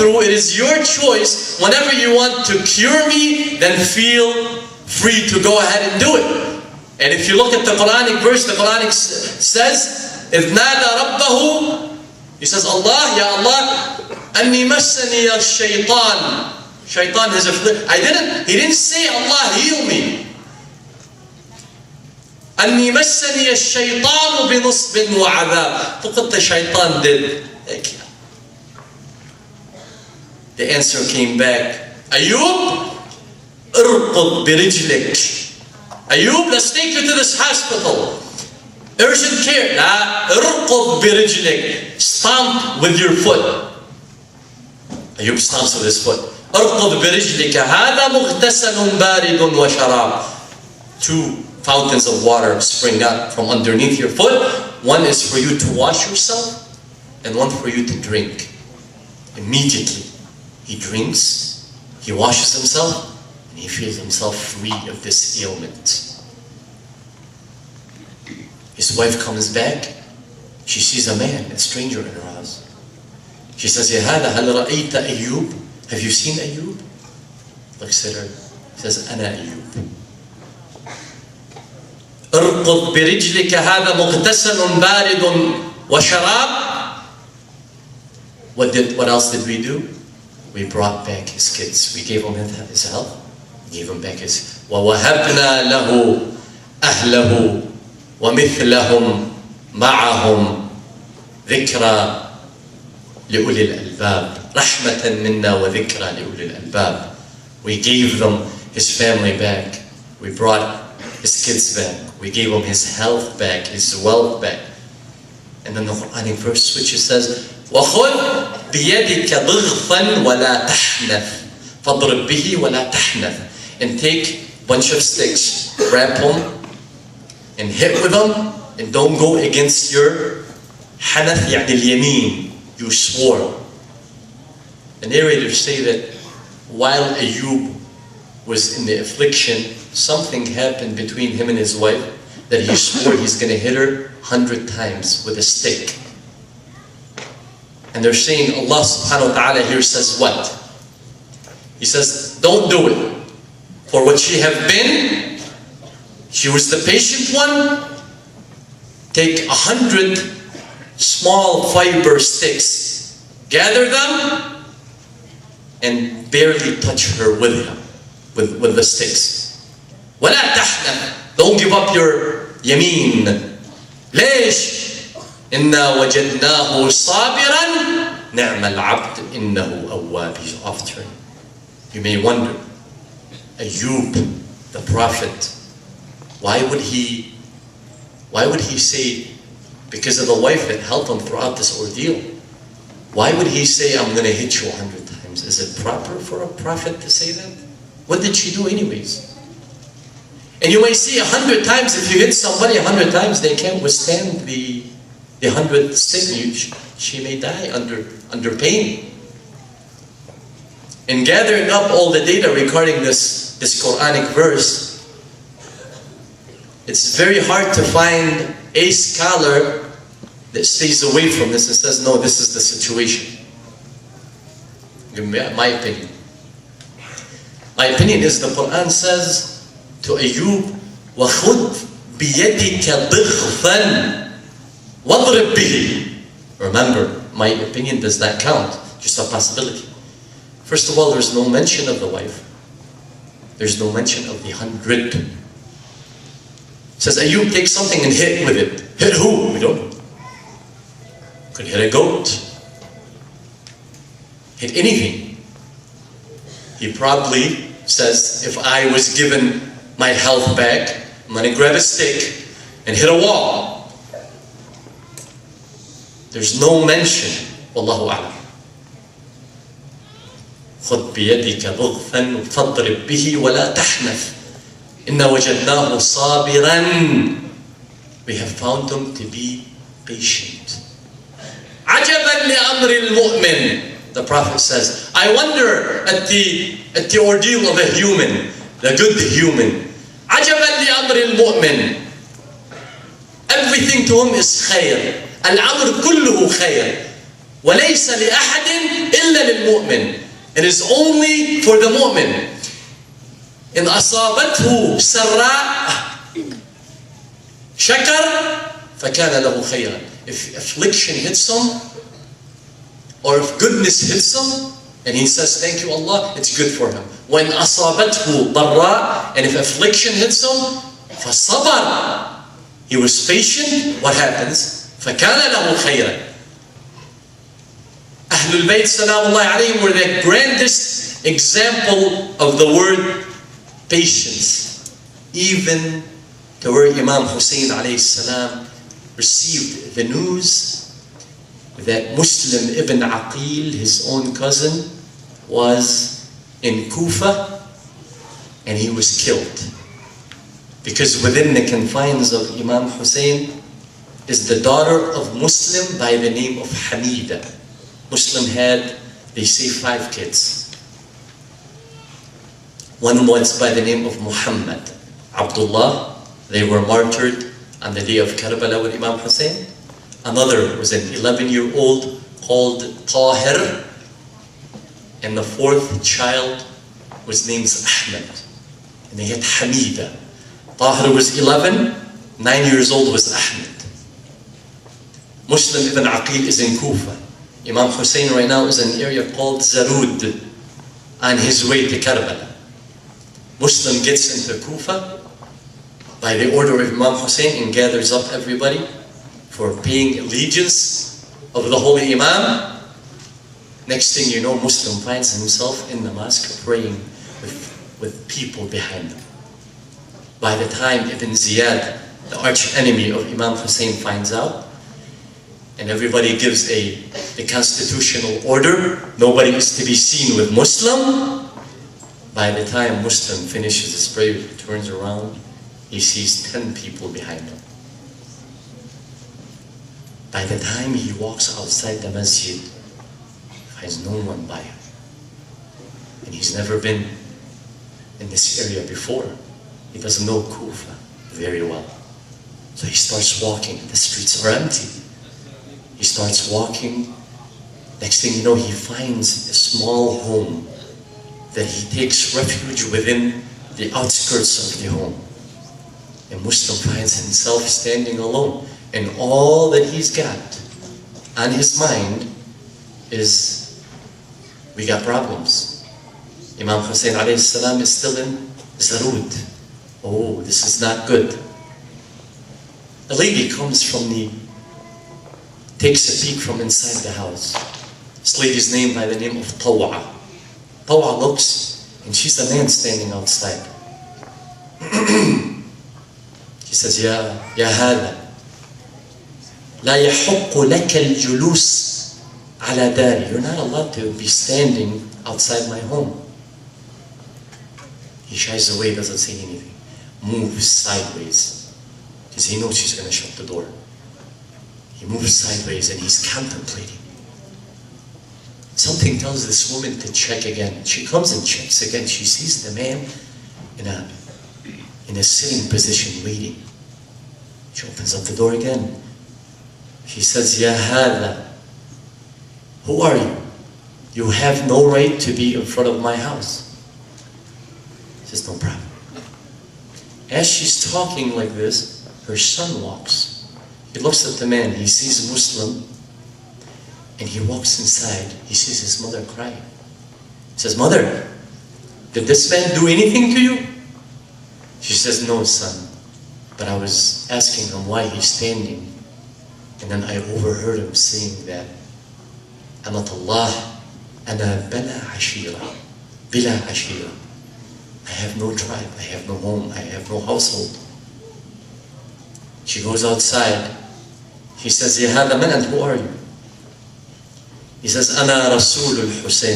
through, it is your choice. Whenever you want to cure me, then feel free to go ahead and do it. And if you look at the Quranic verse, the Quranic says, إِذْ نَادَى رَبَّهُ, he says, Allah, Ya Allah, أَنِّي مَسَّنِيَ الشَّيْطَانِ. Shaitan has afflicted. He didn't say, Allah, heal me. أَنِّي مَسَّنِيَ الشَّيْطَانُ بِنُصْبٍ وَعَذَابٍ. Look what the shaitan did. The answer came back, Ayub, ارقض برجلك. Ayub, let's take you to this hospital. Urgent care. لا, ارقض برجلك. Stomp with your foot. Ayub stomps with his foot. ارقض برجلك. هذا مغتسل بارد وشراب. 2 fountains of water spring up from underneath your foot. One is for you to wash yourself, and one for you to drink. Immediately, he drinks, he washes himself, and he feels himself free of this ailment. His wife comes back, she sees a man, a stranger in her house. She says, يا هذا هل رأيت أيوب? Have you seen Ayub? Looks at her, says, أنا أيوب. ارقض برجلك هذا مغتسل بارد وشراب. What else did we do? We brought back his kids. We gave him his health. We gave him back his. وَوَهَبْنَا لَهُ أَهْلَهُ وَمِثْلَهُمْ مَعَهُمْ ذِكْرَى لِأُولِي الْأَلْبَابِ رَحْمَةً مِنَّا وَذِكْرَى لِأُولِي الْأَلْبَابِ. We gave them his family back. We brought his kids back. We gave him his health back, his wealth back. And then the Quranic verse which says, وَخُذْ بِيَدِكَ ضِغْفًا وَلَا تَحْنَثْ فَاضْرِبْ بِهِ وَلَا تَحْنَثْ. And take a bunch of sticks, wrap them, and hit with them, and don't go against your حنث يعني اليمين, you swore. The narrators say that while Ayub was in the affliction, something happened between him and his wife that he swore he's going to hit her 100 times with a stick. And they're saying Allah subhanahu wa ta'ala here says what? He says, don't do it. For what she have been, she was the patient one. Take 100 small fiber sticks, gather them, and barely touch her with them, with the sticks. وَلَا تَحْنَثْ. Don't give up your yameen. ليش؟ إِنَّا وَجَدْنَاهُ صَابِرًا نِعْمَ الْعَبْدِ إِنَّهُ أَوَّابٌ. He's off turn. You may wonder, Ayub, the prophet, why would he say, because of the wife that helped him throughout this ordeal, why would he say, I'm going to hit you 100 times? Is it proper for a prophet to say that? What did she do anyways? And you may see 100 times, if you hit somebody 100 times, they can't withstand the 100th stick. She may die under pain. In gathering up all the data regarding this Quranic verse, it's very hard to find a scholar that stays away from this and says, no, this is the situation. My opinion. My opinion is the Quran says to Ayub, وَخُذْ بِيَدِكَ ضِغْفًا وَاضْرِبْ بِهِ. Remember, my opinion does not count, just a possibility. First of all, there's no mention of the wife. There's no mention of the 100. It says Ayub take something and hit with it. Hit who? We don't know. Could hit a goat. Hit anything. He probably says, if I was given my health back, I'm going to grab a stick and hit a wall. There's no mention. Wallahu a'lam. خذ بيدك ضغفا فاضرب به ولا تحنث إنا وجدناه صابرا. We have found him to be patient. عجبا لأمر المؤمن. The Prophet says, I wonder at the ordeal of a human, the good human. عجبا لأمر المؤمن. Everything to him is خير. الأمر كله خير. وَلَيْسَ لِأَحَدٍ إِلَّا لِلْمُؤْمِنِ. It is only for the mu'min. إِنْ أَصَابَتْهُ سَرَّاء شَكَرْ فَكَانَ لَهُ خَيْرًا. If affliction hits him, or if goodness hits him, and he says, thank you Allah, it's good for him. وَإِنْ أَصَابَتْهُ ضَرَّاء. And if affliction hits him, فَصَبَرَ. He was patient, what happens? فَكَانَ لَهُ خَيْرًا. Ahlul Bayt salamullahi alayhim were the grandest example of the word patience. Even to where Imam Hussein alayhi salam received the news that Muslim ibn Aqil, his own cousin, was in Kufa and he was killed. Because within the confines of Imam Hussein is the daughter of Muslim by the name of Hamida. Muslim had, they say, 5 kids. One was by the name of Muhammad, Abdullah. They were martyred on the day of Karbala with Imam Hussein. Another was an 11-year-old called Tahir. And the 4th child was named Ahmed. And they had Hamida. Tahir was 11, 9 years old was Ahmed. Muslim ibn Aqil is in Kufa. Imam Hussein right now is in an area called Zarud on his way to Karbala. Muslim gets into Kufa by the order of Imam Hussein and gathers up everybody for paying allegiance of the holy Imam. Next thing you know, Muslim finds himself in the mosque praying with people behind him. By the time Ibn Ziyad, the arch enemy of Imam Hussein, finds out, and everybody gives the constitutional order, nobody is to be seen with Muslim. By the time Muslim finishes his prayer, he turns around, he sees 10 people behind him. By the time he walks outside the masjid, he finds no one by him. And he's never been in this area before. He doesn't know Kufa very well. So he starts walking, the streets are empty. He starts walking. Next thing you know, he finds a small home that he takes refuge within the outskirts of the home. And Muslim finds himself standing alone. And all that he's got on his mind is, we got problems. Imam Hussein alayhi salam is still in Zarud. Oh, this is not good. A lady comes takes a peek from inside the house. This lady's name by the name of Taw'a. Taw'a looks, and she's a man standing outside. She says, Ya hada, la yahukku laka al-julus ala dari. You're not allowed to be standing outside my home. He shies away, doesn't say anything. Moves sideways, because he knows she's going to shut the door. He moves sideways and he's contemplating. Something tells this woman to check again. She comes and checks again. She sees the man in a sitting position waiting. She opens up the door again. She says, Ya hada, who are you? You have no right to be in front of my house. He says, no problem. As she's talking like this, her son walks. He looks at the man, he sees Muslim, and he walks inside. He sees his mother crying. He says, Mother, did this man do anything to you? She says, no, son. But I was asking him why he's standing. And then I overheard him saying that, Amatullah, ana bala ashira, bila ashira. I have no tribe, I have no home, I have no household. She goes outside. He says, Ya hada man, and who are you? He says, Ana Rasul al-Hussein.